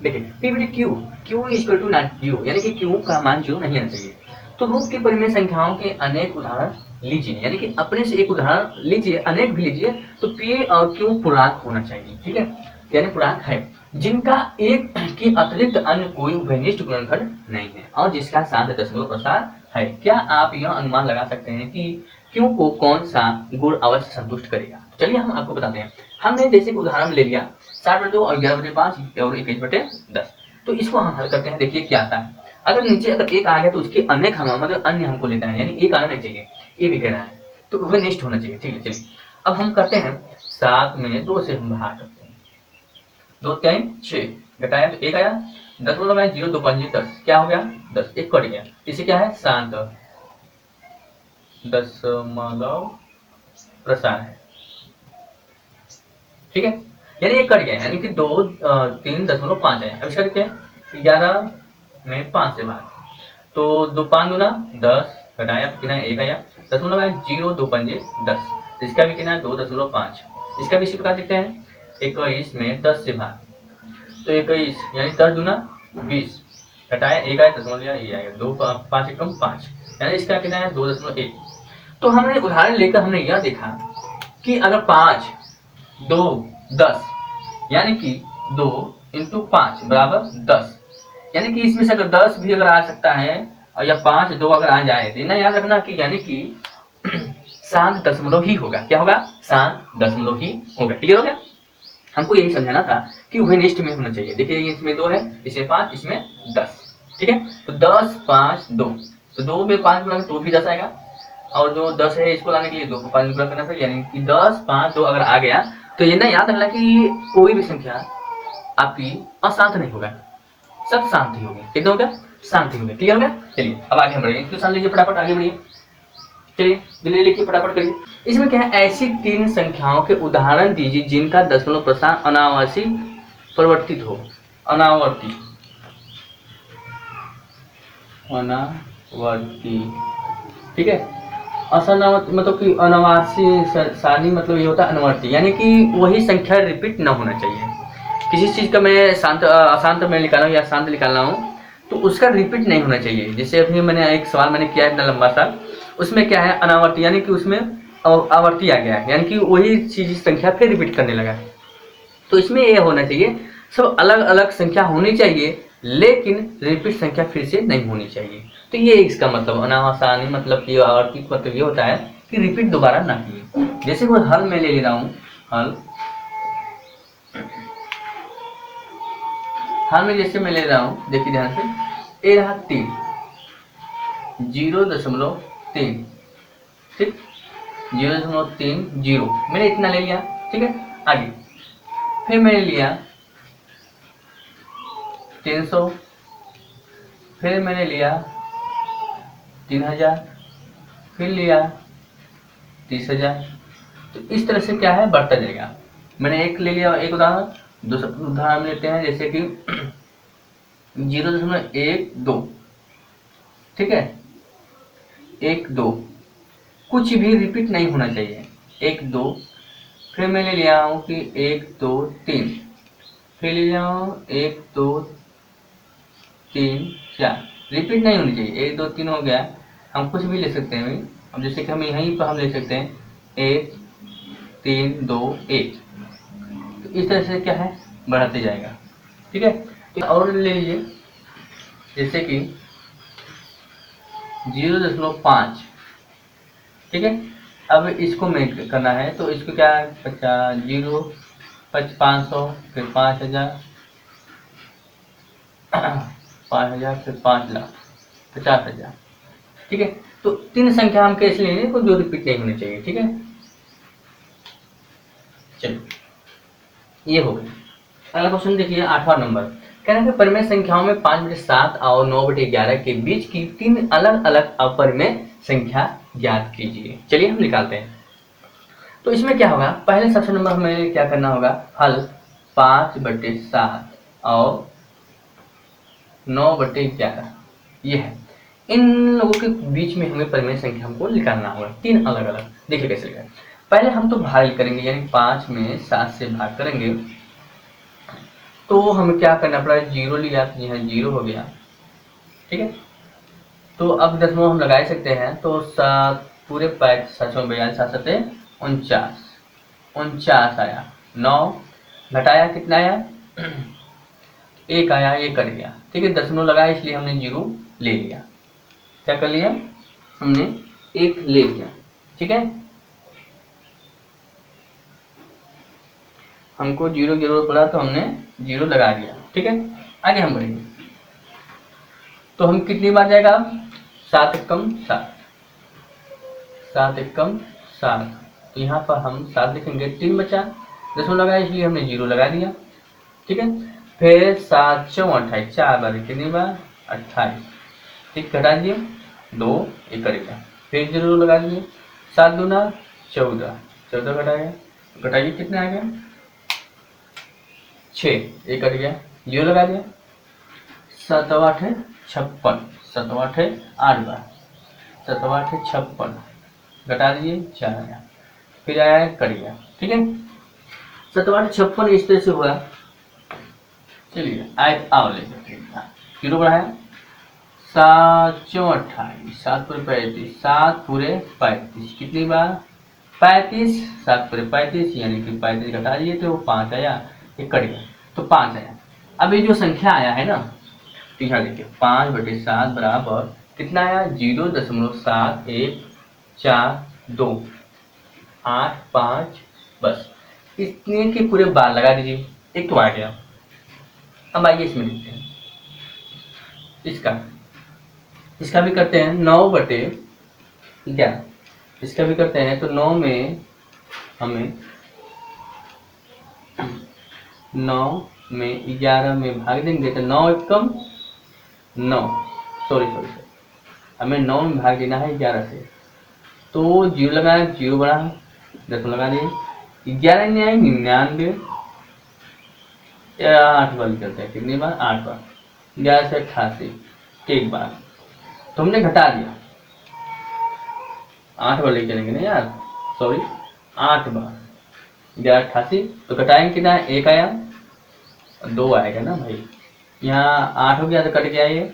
देखिए पी बटे Q, Q equal to not zero, यानी कि क्यू का मान जीरो नहीं आना चाहिए। तो रूप के परिमेय संख्याओं के अनेक उदाहरण लीजिए, यानी कि अपने से एक उदाहरण लीजिए, अनेक भी लीजिए, तो पी और क्यू पूर्णांक होना चाहिए, ठीक है, यानी पूर्णांक है जिनका एक के अतिरिक्त अन्य कोई उभयनिष्ठ गुणनखंड नहीं है और जिसका साध्य दशमलव प्रसार है। क्या आप यह अनुमान लगा सकते हैं कि क्यू को कौन सा गुण अवश्य संतुष्ट करेगा? चलिए हम आपको बताते हैं। हमने जैसे कि उदाहरण ले लिया 7/2 और 11/5 और 21/10, तो इसको हम हल करते हैं। देखिए क्या आता है, अगर नीचे अगर एक आ गया तो उसके अनेक हम मतलब अन्य हमको लेना है, यानी एक आना नहीं चाहिए, ये भी कहना है, तो वह निष्ठ होना चाहिए, ठीक है। चलिए अब हम करते हैं 7 में 2 से हम भाग करते हैं, 2 3 6 घटाया तो 1 आया, 10 बोला मैं 0 2 5 10, क्या हो गया 10, एक कट गया, इसे क्या है 7 दशमलव प्रसार है, ठीक है, यानी एक कट गया, यानी कि 3.5 है। अब इसका देखते हैं 11 में 5 से भाग, तो 2 5 दूना 10 घटाया कितना 1 आया, दशमलव है 0 2 5 10, इसका भी कितना 2.5, इसका भी इसी प्रकार देखते हैं 21 में 10 से भाग, तो 21 यानी 10 दूना 20 घटाया 1 आया, दशमलव ये आएगा 2 5 एकम 5, यानी इसका कितना है 2.1। तो हमने उदाहरण लेकर हमने यह देखा कि अगर 5 2 10, यानी कि 2 इंटू 5 बराबर 10, यानी कि इसमें से अगर 10 भी अगर आ सकता है और या 5 2 अगर आ जाए तो इतना याद रखना कि यानी कि 7 दशमलव ही होगा, क्या होगा 7 दशमलव ही होगा, क्लियर हो गया। हमको यही समझाना था कि उभयनिष्ठ में होना चाहिए। देखिए इसमें 2 है, इसमें 5, इसमें 10, ठीक है, तो 10 5 2, तो 2 में 5 गुणा तो भी 10 आएगा, और जो 10 है इसको लाने के लिए 2 को 5 गुणा करना था, यानी कि 10 5 2 अगर आ गया तो ये ना याद रखना कि कोई भी संख्या आपकी अशांत नहीं होगा, सब शांत ही होगी, एकदम हो गया शांत ही होगी, क्लियर हो गया। चलिए अब आगे हम बढ़ेंगे, क्वेश्चन लीजिए फटाफट आगे बढ़िए, चलिए जल्दी लिखिए फटाफट करिए। इसमें क्या है, ऐसी 3 संख्याओं के उदाहरण दीजिए जिनका दशमलव प्रसार अनावर्ती परिवर्तित हो, अनावर्ती अनावर्ती, ठीक है, असनावर्ती मतलब कि अनावासी सारणी मतलब ये होता है अनवर्ती, यानी कि वही संख्या रिपीट न होना चाहिए। किसी चीज का मैं शांत अशांत में निकाला हूँ या शांत निकालना हूँ तो उसका रिपीट नहीं होना चाहिए। जैसे अभी मैंने एक सवाल मैंने किया इतना लंबा सा, उसमें क्या है अनावर्ती, यानी कि उसमें आवर्ती आ गया है, यानी कि वही चीज संख्या फिर रिपीट करने लगा। तो इसमें ये होना चाहिए सब अलग अलग संख्या होनी चाहिए लेकिन रिपीट संख्या फिर से नहीं होनी चाहिए। तो ये इसका मतलब अनावसानी मतलब कि आवर्तित मतलब ये होता है कि रिपीट दोबारा ना किए। जैसे वो हल में ले रहा हूँ, हल में जैसे मैं ले रहा हूँ, देखिए ध्यान से, ए रहा 3 0.3, ठीक 0.30 मैंने इतना ले लिया, ठीक है। आगे फिर मैंने लिया 300, फिर मैंने लिया 3000, फिर लिया 30,000, तो इस तरह से क्या है बढ़ता जाएगा। मैंने एक ले लिया एक उदाहरण, दूसरा उदाहरण लेते हैं जैसे कि 0.12, ठीक है 1 2, कुछ भी रिपीट नहीं होना चाहिए, 1 2, फिर मैंने लिया हूँ कि 1 2 3, फिर ले लिया हूँ 1 2 3 4, रिपीट नहीं होनी चाहिए, 1 2 3 हो गया, हम कुछ भी ले सकते हैं भाई। अब जैसे कि हम यहीं पर हम ले सकते हैं 1 3 2 1, तो इस तरह से क्या है बढ़ाते जाएगा, ठीक है। तो और ले लीजिए जैसे कि 0.5, ठीक है। अब इसको मेक करना है तो इसको क्या है 50 0 500, फिर 5000 5000, फिर 5 लाख 50,000, ठीक है। तो 3 संख्या हम कैसे लेंगे को जो रिपीट नहीं होनी चाहिए, ठीक है। चलिए ये हो गया। अगला क्वेश्चन देखिए 8वां नंबर, कह रहा है कि परिमेय संख्याओं में 5/7 और 9/11 के बीच की 3 अलग अलग अपरिमेय संख्या ज्ञात कीजिए। चलिए हम निकालते हैं। तो इसमें क्या होगा, पहले सबसे नंबर हमें क्या करना होगा, हल 5/7 और 9/11 ये है, इन लोगों के बीच में हमें परिमेय संख्या हमको निकालना होगा 3 अलग अलग। देखिए कैसे लिखा है, पहले हम तो भाग करेंगे, यानी 5 में 7 से भाग करेंगे तो हमें क्या करना पड़ा, जीरो लिया तो यहाँ जीरो हो गया, ठीक है। तो अब दशमलव हम लगा सकते हैं, तो 7 पूरे 542 7 7 49 49 आया। 9 घटाया कितना आया 1 आया, ये कट गया, ठीक है। दशमलव लगाया इसलिए हमने जीरो ले लिया, क्या कर लिया हमने 1 ले लिया, ठीक है। हमको जीरो की जरूरत पड़ा तो हमने जीरो लगा दिया, ठीक है। आगे हम बढ़ेंगे, तो हम कितनी बार जाएगा, 7 एकम 7 7 एकम 7, तो यहाँ पर हम 7 लिखेंगे, 3 बचा, दशमलव लगाया इसलिए हमने जीरो लगा दिया, ठीक है। फिर 7 4 28, 4 बार कितनी बार 28, ठीक, घटा दिए 2 एक कट गया, फिर जीरो लगा दिए, 7 दूना 14 14 घटाया, घटाइए कितना आ गया 6 एक कट गया, जीरो लगा दिया, 7 8 56 7 8 8 बार 7 8 56 घटा दिए 4 आया, फिर आया कट गया, ठीक है। 7 8 56 इस तरह से हुआ, चलिए आए आओ ले जीरो बढ़ाया, 7 4 28 7 पूरे 35 7 पूरे 35 कितनी बार 35 7 पूरे 35 यानी कि 35 घटा दिए तो 5 आया, ये कट गया तो 5 आया। अब ये जो संख्या आया है ना, तो यहाँ देखिए 5/7 बराबर कितना आया 0.714 8 5, बस इतने के पूरे बार लगा दीजिए, एक तो आ गया। अब आइए इसमें लिखते हैं, इसका भी करते हैं 9/11, इसका भी करते हैं, तो 9 में हमें 9 में 11 में भाग देंगे तो 9 एकम 9 सॉरी हमें 9 में भाग देना है 11 से, तो जीरो लगाया जीरो बढ़ा, दशमलव लगा दिए, 11 99 8 बार करते हैं, कितनी बार 8 बार, 11 से 88 एक बार, तो हमने घटा दिया 8 बार लेके चलेंगे ना यार, सॉरी 8 बार 11 88, तो घटाएंगे कितना 1 आया 2 आएगा ना भाई, यहाँ 8 हो गया तो कट गया, ये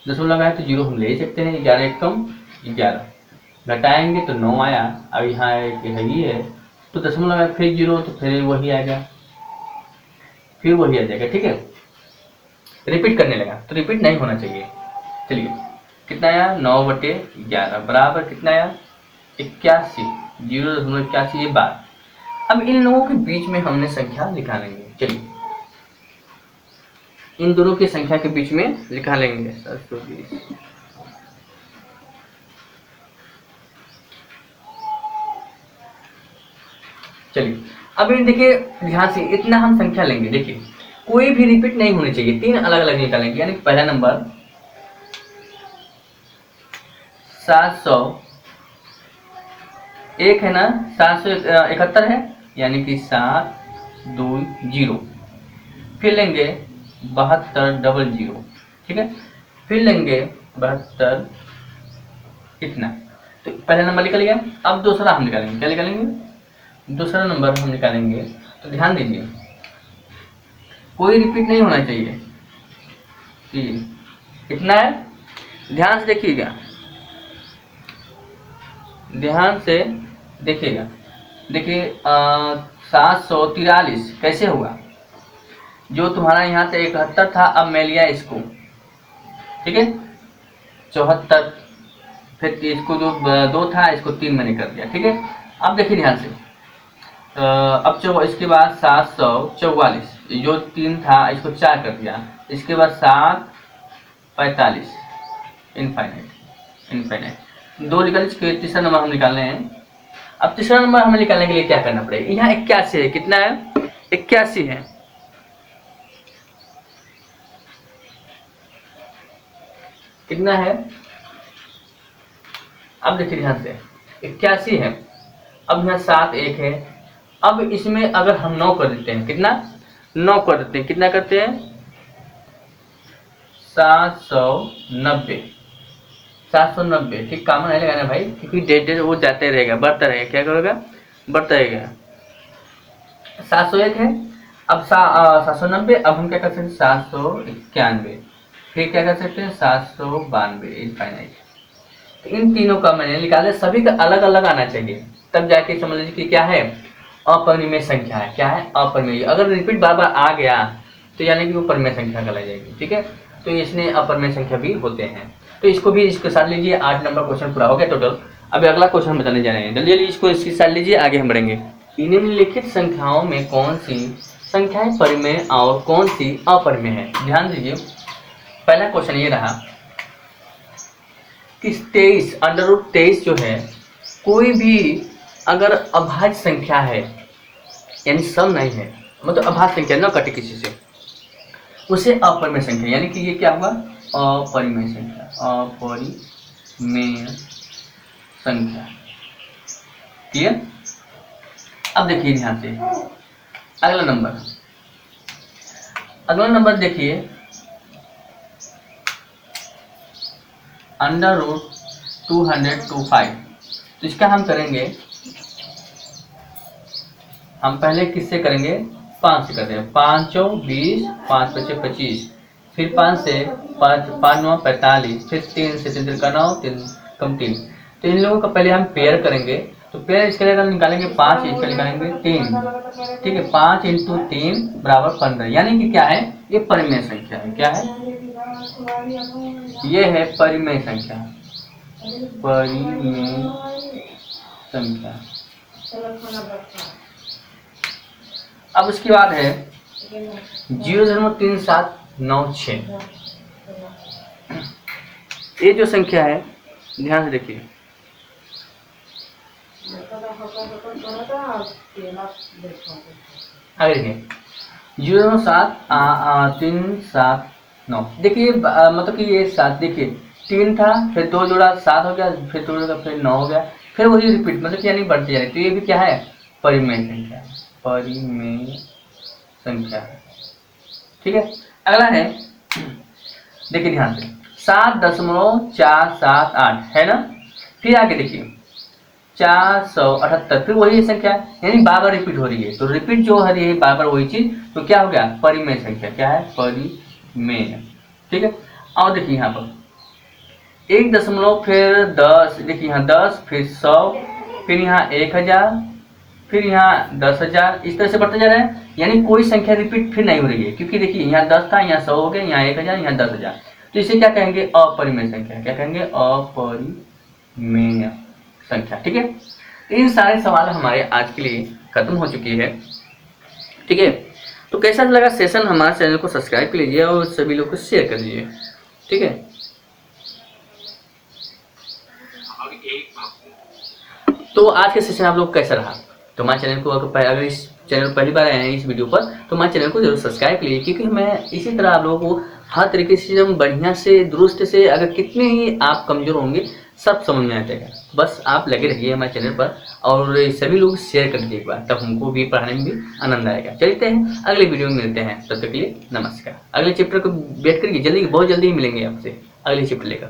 दशमलव लगाया तो जीरो हम ले सकते हैं, 11 एकम 11 घटाएंगे तो 9 आया, अब यहाँ एक है ही है तो दशमलव लगाया फिर जीरो तो फिर वही आएगा, फिर वही आ जाएगा, ठीक है। रिपीट करने लगा तो रिपीट नहीं होना चाहिए, चलिए कितना आया 9/11 बराबर कितना आया 81 0.81 ये बार। अब इन लोगों के बीच में हमने संख्या निकालेंगे, चलिए इन दोनों की संख्या के बीच में निकालेंगे 720, चलिए अब ये देखिए ध्यान से, इतना हम संख्या लेंगे, देखिए कोई भी रिपीट नहीं होनी चाहिए, 3 अलग अलग निकालेंगे, यानी पहला नंबर 701 है ना, 771 है, यानी कि 720, फिर लेंगे 7200, ठीक है, फिर लेंगे 72 इतना, तो पहला नंबर निकल गया। अब दूसरा हम निकालेंगे, क्या निकालेंगे दूसरा नंबर हम निकालेंगे, तो ध्यान दीजिए कोई रिपीट नहीं होना चाहिए, इतना है, ध्यान से देखिएगा, ध्यान से देखिएगा, देखिए 743 कैसे हुआ, जो तुम्हारा यहाँ से 71 था अब मैं लिया इसको, ठीक है 74, फिर इसको जो 2 था इसको 3 मैंने कर दिया, ठीक है। अब देखिए ध्यान से, अब इसके बाद 744 जो 3 था इसको 4 कर दिया, इसके बाद 745 इनफाइनाइट 2 निकाल, इसके तीसरा नंबर हम निकालने हैं। अब तीसरा नंबर हमें निकालने के लिए क्या करना पड़ेगा, यहाँ 81 है, कितना है 81 है, कितना है, अब देखिए ध्यान से 81 है, अब यहाँ 7 1 है, अब इसमें अगर हम 9 कर देते हैं, कितना 9 कर देते हैं, कितना करते हैं 790, ठीक, कॉमन नहीं लगाना भाई, क्योंकि डेढ़ वो जाते रहेगा, बढ़ता रहेगा, क्या करेगा बढ़ता रहेगा। 701 है, अब 790, अब हम क्या कर सकते हैं 791, फिर क्या कर सकते हैं 792 इनफाइनाइट। तो इन तीनों का मैंने निकाले, सभी का अलग अलग आना चाहिए, तब जाके समझ लीजिए कि क्या है अपरिमेय संख्या है। क्या है अपरिमेय। अगर रिपीट बार बार आ गया तो यानी कि वो परिमेय संख्या कहलाई जाएगी। ठीक है, तो इसमें अपरिमेय संख्या भी होते हैं। तो इसको भी इसके साथ लीजिए। 8 नंबर क्वेश्चन पूरा हो गया टोटल। अभी अगला क्वेश्चन बताने जा रहे हैं, जल्दी जल्दी इसको इसके साथ लीजिए, आगे हम बढ़ेंगे। निम्नलिखित संख्याओं में कौन सी संख्याएं परिमेय और कौन सी अपरिमेय है। ध्यान दीजिए, पहला क्वेश्चन ये रहा कि 23 √23 जो है, कोई भी अगर अभाज्य संख्या है यानी सम नहीं है, मतलब अभाज्य संख्या न कटे किसी से, उसे अपरिमेय संख्या, यानी कि ये क्या होगा अपरिमेय संख्या। अपरिमेय संख्या। क्लियर। अब देखिए ध्यान से अगला नंबर देखिए √205। तो इसका हम करेंगे, हम पहले किससे करेंगे 5 से करते हैं। 5 चौ 20, 5 पचे 25, फिर 5 से 5 9 45, फिर 3 से 3 का 9, 3 कम 3। तो इन लोगों का पहले हम पेयर करेंगे। तो पेयर इसके लिए हम निकालेंगे 5, इसका निकालेंगे 3। ठीक है, 5 × 3 = 15, यानी कि क्या है ये परिमेय संख्या है। क्या है ये है परिमेय संख्या। परिमेय संख्या। अब उसके बाद है 0.3796। ये जो संख्या है ध्यान से देखिए, आगे देखिए 0.7379। देखिए मतलब कि ये 7, देखिए 3 था, फिर 2 जोड़ा 7 हो गया, फिर 2 जोड़ा फिर 9 हो गया, फिर वही रिपीट, मतलब यानी बढ़ती जा रही। तो ये भी क्या है परिमेय संख्या। परिमेय संख्या। ठीक है, अगला है देखिए ध्यान से 7.478 है ना। फिर आगे देखिए 478, फिर वही संख्या, यानी बार बार रिपीट हो रही है। तो रिपीट जो हो रही है बार बार वही चीज, तो क्या हो गया परिमेय संख्या। क्या है परिमेय। ठीक है, और देखिए यहाँ पर 1 दशमलव, फिर 10, देखिए यहाँ 10, फिर 100, फिर यहाँ 1000, फिर यहाँ 10,000, इस तरह से बढ़ता जा रहा है। यानी कोई संख्या रिपीट फिर नहीं हो रही है, क्योंकि देखिए यहाँ 10 था, यहाँ 100 हो गया, यहाँ 1000, यहाँ 10,000। तो इसे क्या कहेंगे अपरिमेय संख्या। क्या कहेंगे अपरिमेय संख्या। ठीक है, इन सारे सवाल हमारे आज के लिए खत्म हो चुकी है। ठीक है, तो कैसा लगा सेशन, हमारे चैनल को सब्सक्राइब कर लीजिए और सभी लोग को शेयर कर दीजिए। ठीक है, तो आज के सेशन आप लोग कैसा रहा। तो हमारे चैनल को अगर इस चैनल पहली बार आए हैं इस वीडियो पर, तो हमारे चैनल को जरूर सब्सक्राइब कीजिए, क्योंकि मैं इसी तरह आप लोगों को हर तरीके से एकदम बढ़िया से दुरुस्त से, अगर कितने ही आप कमजोर होंगे सब समझ में आ जाएगा। बस आप लगे रहिए हमारे चैनल पर और सभी लोग शेयर कर दीजिए एक बार, तब हमको भी पढ़ाने में भी आनंद आएगा। चलते हैं अगले वीडियो में मिलते हैं, तब तक के लिए नमस्कार। अगले चैप्टर को वेट करिए, जल्दी बहुत जल्दी ही मिलेंगे आपसे अगले चैप्टर लेकर।